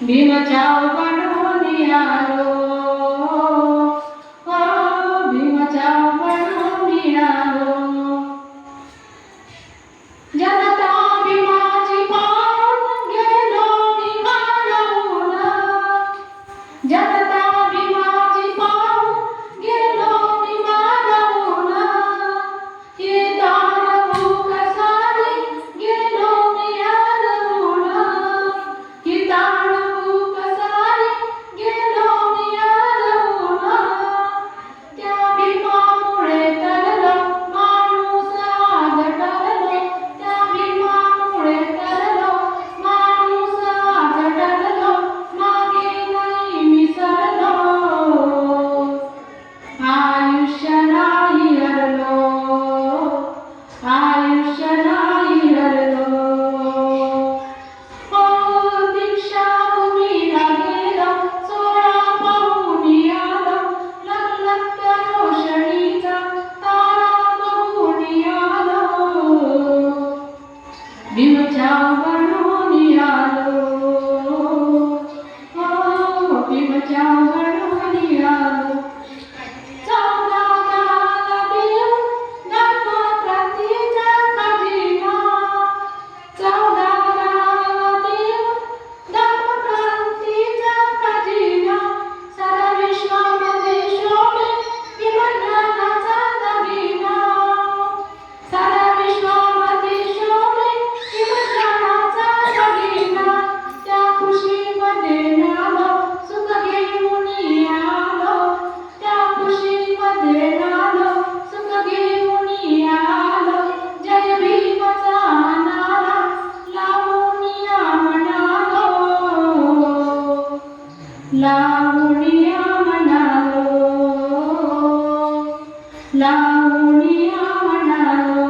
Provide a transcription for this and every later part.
भीमाच्या बनून आलो, भीमाच्या बनून आलो. जनता भीमाची पाहून गेलो मी भारावून, जनता भीमाची पाहून गेलो मी भारावून. ही ताणभूक सारी गेलो मी हरवून, ही ताणभूक सारी गेलो मी हरवून. त्या भीमामुळे तरलो माणूस आज टरलो, त्या भीमामुळे तरलो माणूस आज टरलो. मागे नाही मिसळलो, आयुष्य नाही हरलो, आयुष्य नाही हरलो. दीक्षाभूमीला गेलो, सोहळा पाहून आलो, लखलखत्या रोषणीचा तारा बघून आलो. भीमच्या बनून आलो, भीमच्या बनून आलो. चौदा गावाला देव दाखवा क्रांतीचा खजिना, चौदा गावाला देव दाखवा क्रांतीचा खजिना. साऱ्या विश्वामध्ये शोभे विज्ञानाचा दागिना, साऱ्या विश्वामध्ये शोभे विज्ञानाचा दागिना. त्या खुशीमध्ये नालो सुख घेऊन आलो, त्या खुशीमध्ये नालो सुख घेऊन आलो. जय भीमचा नारा लावून म्हणालो, लावून म्हणालो, लावून म्हणालो.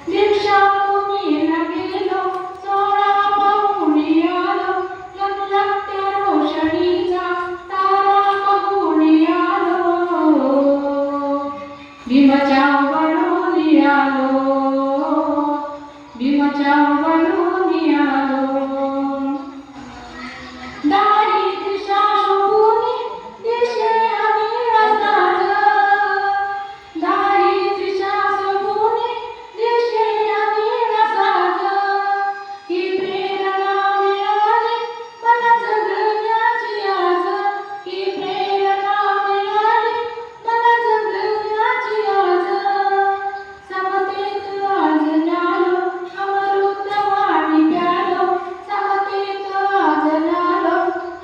दीक्षाभूमीला गेलो, सोहळा पाहून आलो, लखलखत्या रोषणीचा तारा बघून आलो. भीमच्या बनून आलो, भीमच्या बनून आलो. दारिद्र्य शोभून दिसे अनिळ साज, दारिद्र्य शोभून दिसे अनिळ साज. ही प्रेरणा मिळाली मला जगण्याची आज, ही प्रेरणा मिळाली मला जगण्याची आज. समतेत आज न्यालो, अमृतवाणी प्यालो, समतेत आज न्यालो,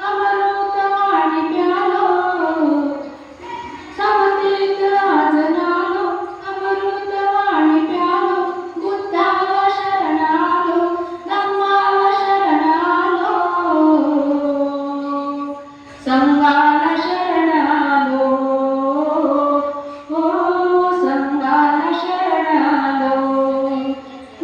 अमृतवाणी प्यालो. समतेत आज न्यालो, अमृतवाणी प्यालो. बुद्धाला शरण आलो, धम्माला शरण आलो, संघाला शरण आलो, संघाला शरण आलो.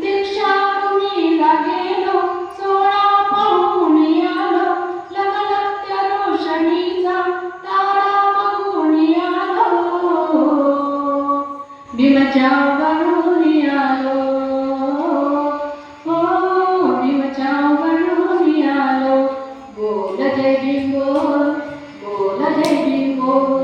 दीक्षाभूमीला गेलो, सोहळा पाहून आलो, लखलखत्या रोषणीचा तारा बघून आलो. भीमच्या बनून आलो, भीमच्या बनून आलो. बोल जय भीम बोल, बोल जय भीम बोल.